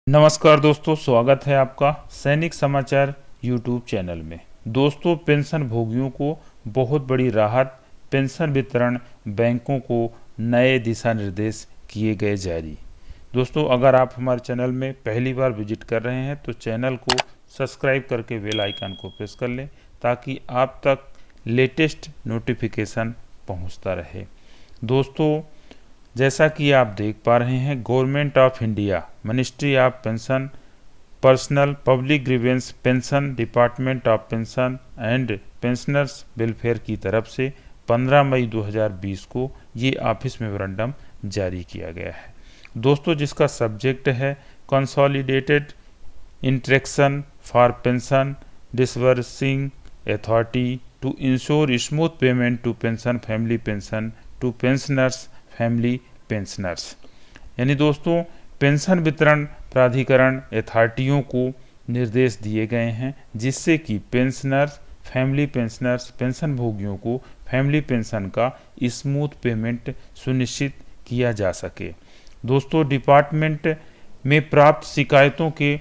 नमस्कार दोस्तों, स्वागत है आपका सैनिक समाचार यूट्यूब चैनल में। दोस्तों, पेंशन भोगियों को बहुत बड़ी राहत, पेंशन वितरण बैंकों को नए दिशा निर्देश किए गए जारी। दोस्तों, अगर आप हमारे चैनल में पहली बार विजिट कर रहे हैं तो चैनल को सब्सक्राइब करके बेल आइकन को प्रेस कर लें ताकि आप तक लेटेस्ट नोटिफिकेशन पहुंचता रहे। दोस्तों, जैसा कि आप देख पा रहे हैं, government of India, ministry of pension, personnel public grievance, pension department of pension and pensioners welfare की तरफ से 15 मई 2020 को ये ऑफिस मेमोरेंडम जारी किया गया है। दोस्तों, जिसका सब्जेक्ट है consolidated instruction for pension disbursing authority to ensure smooth payment to pension family pension to pensioners family pensioners. यानी दोस्तों, पेंशन वितरण प्राधिकरण अथॉरिटियों को निर्देश दिए गए हैं जिससे कि पेंशनर्स, फैमिली पेंशनर्स, पेंशन भोगियों को फैमिली पेंशन का स्मूथ पेमेंट सुनिश्चित किया जा सके। दोस्तों, डिपार्टमेंट में प्राप्त शिकायतों के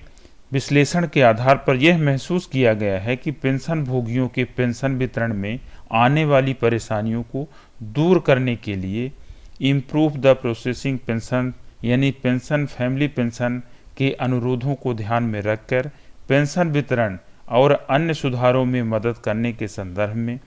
विश्लेषण के आधार पर यह महसूस किया गया है कि पेंशन भोगियों के पेंशन वितरण में आने वाली परेशानियों को दूर करने के लिए इम्प्रूव द प्रोसेसिंग पेंशन यानी पेंशन फैमिली पेंशन के अनुरोधों को ध्यान में रखकर पेंशन वितरण और अन्य सुधारों में मदद करने के संदर्भ में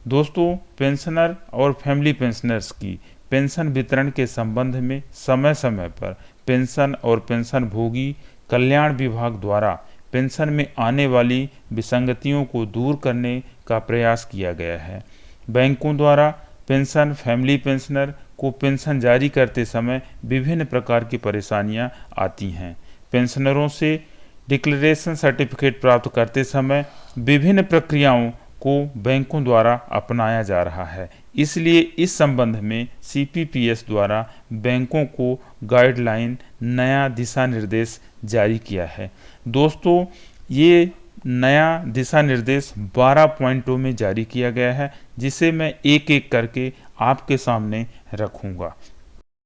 दोस्तों, पेंशनर और फैमिली पेंशनर्स की पेंशन वितरण के संबंध में समय समय पर पेंशन और पेंशन भोगी कल्याण विभाग द्वारा पेंशन में आने वाली विसंगतियों को दूर करने का प्रयास किया गया है। बैंकों द्वारा पेंशन फैमिली पेंशनर को पेंशन जारी करते समय विभिन्न प्रकार की परेशानियां आती हैं। पेंशनरों से डिक्लेरेशन सर्टिफिकेट प्राप्त करते समय विभिन्न प्रक्रियाओं को बैंकों द्वारा अपनाया जा रहा है। इसलिए इस संबंध में CPPS द्वारा बैंकों को गाइडलाइन नया दिशा निर्देश जारी किया है। दोस्तों, ये नया दिशा निर्देश 12 पॉइंटों में जारी किया गया है जिसे मैं एक एक करके आपके सामने रखूंगा।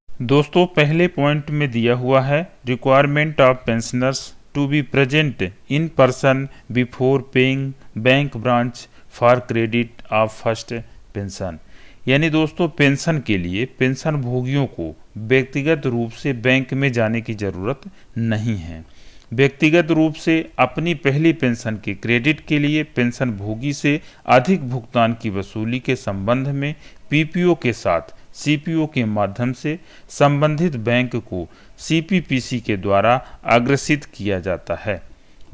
दोस्तों, पहले पॉइंट में दिया हुआ है requirement of pensioners to be present in person before paying bank branch for credit of first pension. यानी दोस्तों, पेंशन के लिए पेंशन भोगियों को व्यक्तिगत रूप से बैंक में जाने की ज़रूरत नहीं है। व्यक्तिगत रूप से अपनी पहली पेंशन के क्रेडिट के लिए पेंशन भोगी से अधिक भुगतान की वसूली के संबंध में PPO के साथ CPO के माध्यम से संबंधित बैंक को CPPC के द्वारा अग्रेसित किया जाता है।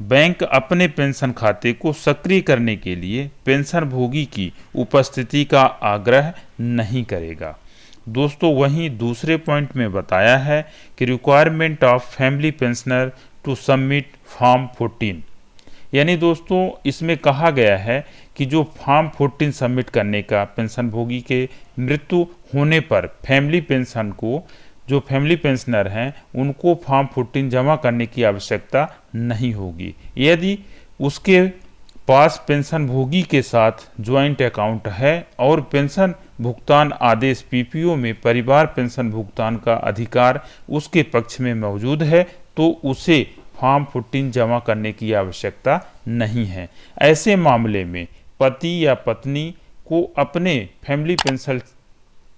बैंक अपने पेंशन खाते को सक्रिय करने के लिए पेंशन भोगी की उपस्थिति का आग्रह नहीं करेगा। दोस्तों, वहीं दूसरे पॉइंट में बताया है कि requirement of family pensioner to submit form 14। यानी दोस्तों, इसमें कहा गया है कि जो फॉर्म 14 सबमिट करने का पेंशन भोगी के मृत्यु होने पर फैमिली पेंशन को जो फैमिली पेंशनर हैं उनको फॉर्म 14 जमा करने की आवश्यकता नहीं होगी यदि उसके पास पेंशन भोगी के साथ ज्वाइंट अकाउंट है और पेंशन भुगतान आदेश PPO में परिवार पेंशन भुगतान का अधिकार उसके पक्ष में मौजूद है तो उसे फॉर्म 14 जमा करने की आवश्यकता नहीं है। ऐसे मामले में पति या पत्नी को अपने फैमिली पेंशन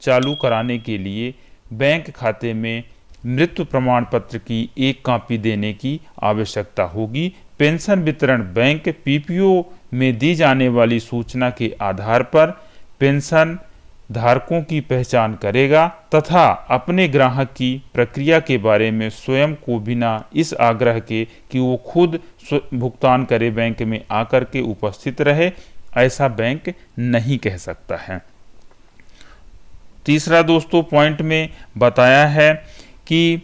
चालू कराने के लिए बैंक खाते में मृत्यु प्रमाण पत्र की एक कॉपी देने की आवश्यकता होगी। पेंशन वितरण बैंक PPO में दी जाने वाली सूचना के आधार पर पेंशन धारकों की पहचान करेगा तथा अपने ग्राहक की प्रक्रिया के बारे में स्वयं को बिना इस आग्रह के कि वो खुद भुगतान करे बैंक में आकर के उपस्थित रहे, ऐसा बैंक नहीं कह सकता है। तीसरा दोस्तों पॉइंट में बताया है कि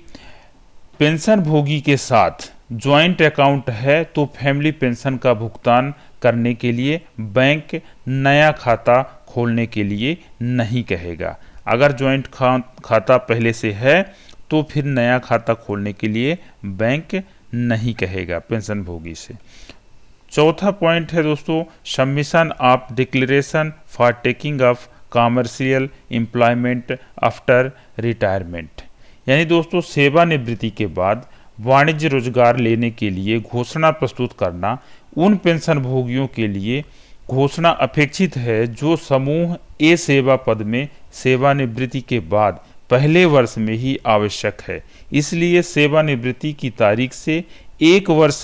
पेंशन भोगी के साथ ज्वाइंट अकाउंट है तो फैमिली पेंशन का भुगतान करने के लिए बैंक नया खाता खोलने के लिए नहीं कहेगा। अगर ज्वाइंट खाता पहले से है तो फिर नया खाता खोलने के लिए बैंक नहीं कहेगा पेंशन भोगी से। चौथा पॉइंट है दोस्तों submission of declaration for taking of commercial employment after retirement. यानी दोस्तों सेवानिवृत्ति के बाद वाणिज्य रोजगार लेने के लिए घोषणा प्रस्तुत करना उन पेंशन भोगियों के लिए घोषणा अपेक्षित है जो समूह ए सेवा पद में सेवानिवृत्ति के बाद पहले वर्ष में ही आवश्यक है। इसलिए सेवानिवृत्ति की तारीख से 1 वर्ष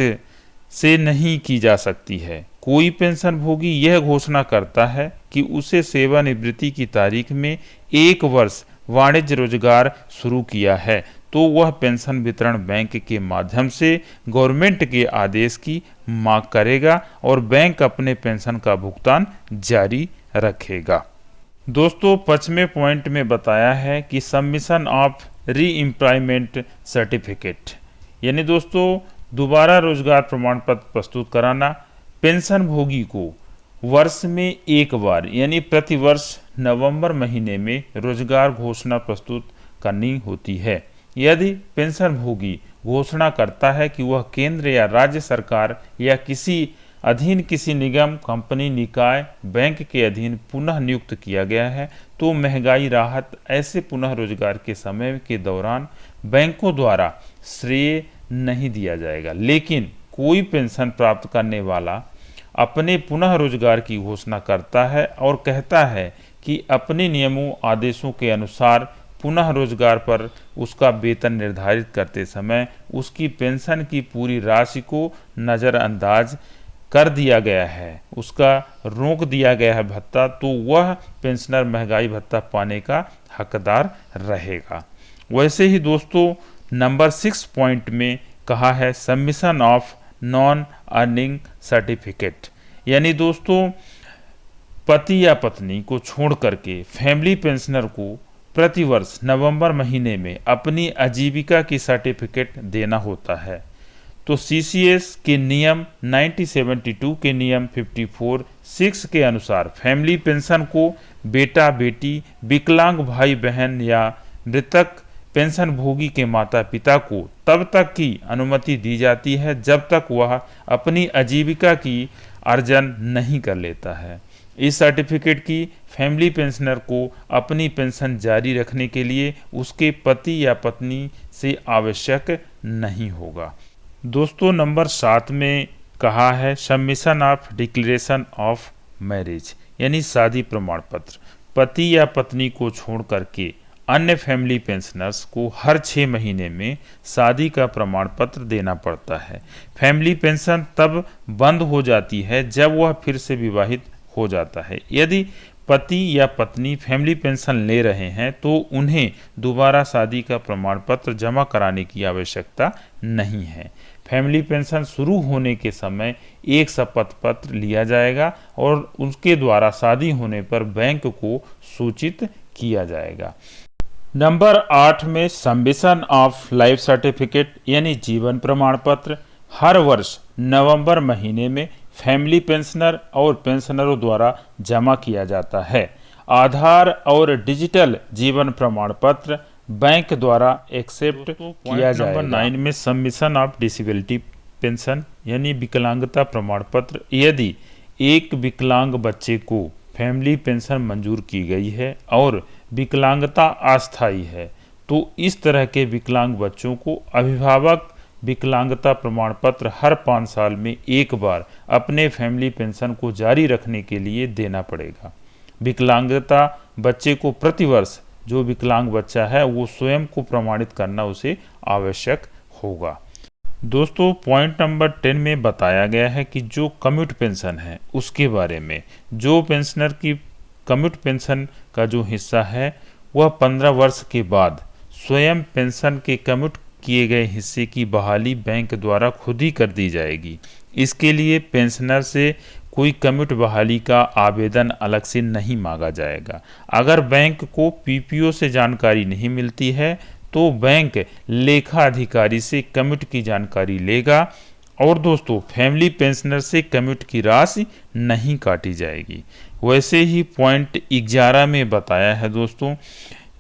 से नहीं की जा सकती है। कोई पेंशन भोगी यह घोषणा करता है कि उसे सेवानिवृत्ति की तारीख में 1 वर्ष वाणिज्य रोजगार शुरू किया है तो वह पेंशन वितरण बैंक के माध्यम से गवर्नमेंट के आदेश की मांग करेगा और बैंक अपने पेंशन का भुगतान जारी रखेगा। दोस्तों 5वें पॉइंट में बताया है कि सबमिशन ऑफ री एम्प्लॉयमेंट सर्टिफिकेट, यानी दोस्तों दोबारा रोजगार प्रमाण पत्र प्रस्तुत कराना पेंशन भोगी को वर्ष में 1 बार यानी प्रति वर्ष नवंबर महीने में रोजगार घोषणा प्रस्तुत करनी होती है। यदि पेंशन भोगी घोषणा करता है कि वह केंद्र या राज्य सरकार या किसी अधीन किसी निगम, कंपनी, निकाय, बैंक के अधीन पुनः नियुक्त किया गया है तो महंगाई राहत ऐसे पुनः रोजगार के समय के दौरान बैंकों द्वारा श्रेय नहीं दिया जाएगा। लेकिन कोई पेंशन प्राप्त करने वाला अपने पुनः रोजगार की घोषणा करता है और कहता है कि अपने नियमों आदेशों के अनुसार पुनः रोजगार पर उसका वेतन निर्धारित करते समय उसकी पेंशन की पूरी राशि को नज़रअंदाज कर दिया गया है, उसका रोक दिया गया है भत्ता, तो वह पेंशनर महंगाई भत्ता पाने का हकदार रहेगा। वैसे ही दोस्तों नंबर 6 पॉइंट में कहा है submission of non earning certificate, यानी दोस्तों पति या पत्नी को छोड़ करके फैमिली पेंशनर को प्रतिवर्ष नवंबर महीने में अपनी आजीविका की सर्टिफिकेट देना होता है। तो सीसीएस के नियम 1972 के नियम 54(6) के अनुसार फैमिली पेंशन को बेटा बेटी, विकलांग भाई बहन या मृतक पेंशन भोगी के माता पिता को तब तक की अनुमति दी जाती है जब तक वह अपनी आजीविका की अर्जन नहीं कर लेता है। इस सर्टिफिकेट की फैमिली पेंशनर को अपनी पेंशन जारी रखने के लिए उसके पति या पत्नी से आवश्यक नहीं होगा। दोस्तों नंबर 7 में कहा है submission of declaration of marriage, यानी शादी प्रमाण पत्र। पति या पत्नी को छोड़ करके अन्य फैमिली पेंशनर्स को हर 6 महीने में शादी का प्रमाण पत्र देना पड़ता है। फैमिली पेंशन तब बंद हो जाती है जब वह फिर से विवाहित हो जाता है। यदि पति या पत्नी फैमिली पेंशन ले रहे हैं तो उन्हें दोबारा शादी का प्रमाण पत्र जमा कराने की आवश्यकता नहीं है। फैमिली पेंशन शुरू होने के समय एक शपथ पत्र लिया जाएगा और उसके द्वारा शादी होने पर बैंक को सूचित किया जाएगा। नंबर 8 में सबमिशन ऑफ लाइफ सर्टिफिकेट, यानी जीवन प्रमाण पत्र हर वर्ष नवंबर महीने में फैमिली पेंशनर और पेंशनरों द्वारा जमा किया जाता है। आधार और डिजिटल जीवन प्रमाण पत्र बैंक द्वारा एक्सेप्ट किया जाएगा। नंबर 9 में सबमिशन ऑफ डिसेबिलिटी पेंशन, यानी विकलांगता प्रमाण पत्र। यदि एक विकलांग बच्चे को फैमिली पेंशन मंजूर की गई है और विकलांगता अस्थायी है तो इस तरह के विकलांग बच्चों को अभिभावक विकलांगता प्रमाण पत्र हर 5 साल में एक बार अपने फैमिली पेंशन को जारी रखने के लिए देना पड़ेगा। विकलांगता बच्चे को प्रतिवर्ष जो विकलांग बच्चा है वो स्वयं को प्रमाणित करना उसे आवश्यक होगा। दोस्तों पॉइंट नंबर 10 में बताया गया है कि जो कम्यूट पेंशन है उसके बारे में। जो पेंशनर की कम्यूट पेंशन का जो हिस्सा है वह 15 वर्ष के बाद स्वयं पेंशन के कम्यूट किए गए हिस्से की बहाली बैंक द्वारा खुद ही कर दी जाएगी। इसके लिए पेंशनर से कोई कम्यूट बहाली का आवेदन अलग से नहीं मांगा जाएगा। अगर बैंक को पीपीओ से जानकारी नहीं मिलती है तो बैंक लेखा अधिकारी से कम्यूट की जानकारी लेगा और दोस्तों फैमिली पेंशनर से कम्यूट की राशि नहीं काटी जाएगी। वैसे ही पॉइंट 11 में बताया है दोस्तों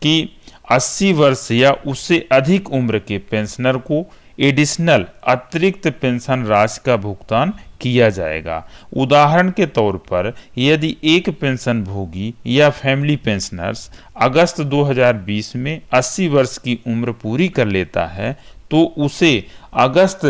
कि 80 वर्ष या उससे अधिक उम्र के पेंशनर को एडिशनल अतिरिक्त पेंशन राशि का भुगतान किया जाएगा। उदाहरण के तौर पर यदि एक पेंशन भोगी या फैमिली पेंशनर्स अगस्त 2020 में 80 वर्ष की उम्र पूरी कर लेता है तो उसे अगस्त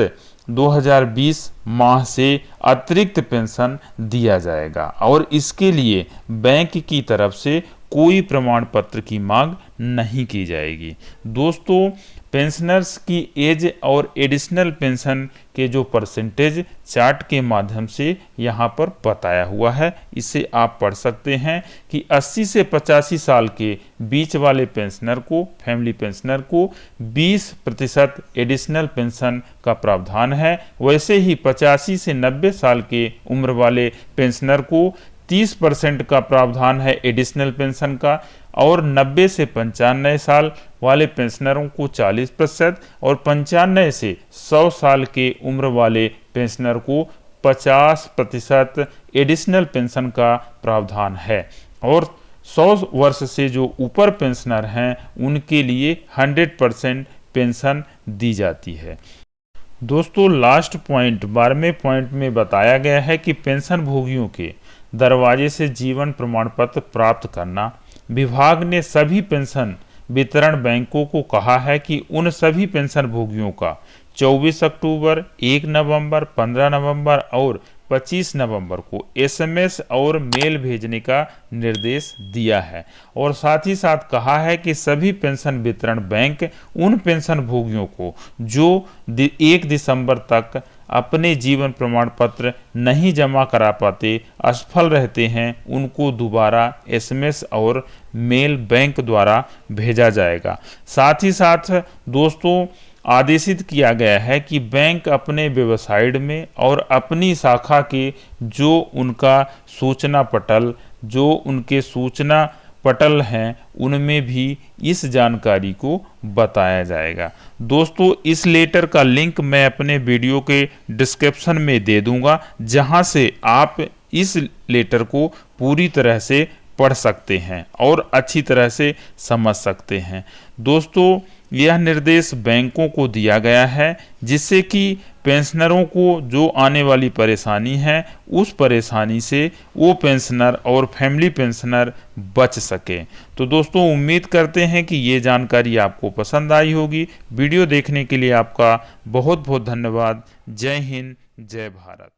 2020 माह से अतिरिक्त पेंशन दिया जाएगा और इसके लिए बैंक की तरफ से कोई प्रमाण पत्र की मांग नहीं की जाएगी। दोस्तों, पेंशनर्स की एज और एडिशनल पेंशन के जो परसेंटेज चार्ट के माध्यम से यहाँ पर बताया हुआ है, इसे आप पढ़ सकते हैं कि 80 से 85 साल के बीच वाले पेंशनर को, फैमिली पेंशनर को 20% एडिशनल पेंशन का प्रावधान है। वैसे ही 85 से 90 साल के उम्र वाले पेंशनर को 30% का प्रावधान है एडिशनल पेंशन का, और 90 से 95 साल वाले पेंशनरों को 40% और 95 से 100 साल के उम्र वाले पेंशनर को 50% एडिशनल पेंशन का प्रावधान है, और 100 वर्ष से जो ऊपर पेंशनर हैं उनके लिए 100% पेंशन दी जाती है। दोस्तों, लास्ट पॉइंट 12वें पॉइंट में बताया गया है कि पेंशन भोगियों के दरवाजे से जीवन प्रमाण पत्र प्राप्त करना। विभाग ने सभी पेंशन वितरण बैंकों को कहा है कि उन सभी पेंशन भोगियों का 24 अक्टूबर, 1 नवंबर, 15 नवंबर और 25 नवंबर को एसएमएस और मेल भेजने का निर्देश दिया है, और साथ ही साथ कहा है कि सभी पेंशन वितरण बैंक उन पेंशन भोगियों को जो 1 दिसंबर तक अपने जीवन प्रमाण पत्र नहीं जमा करा पाते, असफल रहते हैं, उनको दोबारा एसएमएस और मेल बैंक द्वारा भेजा जाएगा। साथ ही साथ दोस्तों, आदेशित किया गया है कि बैंक अपने वेबसाइट में और अपनी शाखा के जो उनका सूचना पटल, जो उनके सूचना पटल हैं, उनमें भी इस जानकारी को बताया जाएगा। दोस्तों, इस लेटर का लिंक मैं अपने वीडियो के डिस्क्रिप्शन में दे दूंगा, जहां से आप इस लेटर को पूरी तरह से पढ़ सकते हैं और अच्छी तरह से समझ सकते हैं। दोस्तों, यह निर्देश बैंकों को दिया गया है जिससे कि पेंशनरों को जो आने वाली परेशानी है, उस परेशानी से वो पेंशनर और फैमिली पेंशनर बच सके। तो दोस्तों, उम्मीद करते हैं कि ये जानकारी आपको पसंद आई होगी। वीडियो देखने के लिए आपका बहुत बहुत धन्यवाद। जय हिंद, जय भारत।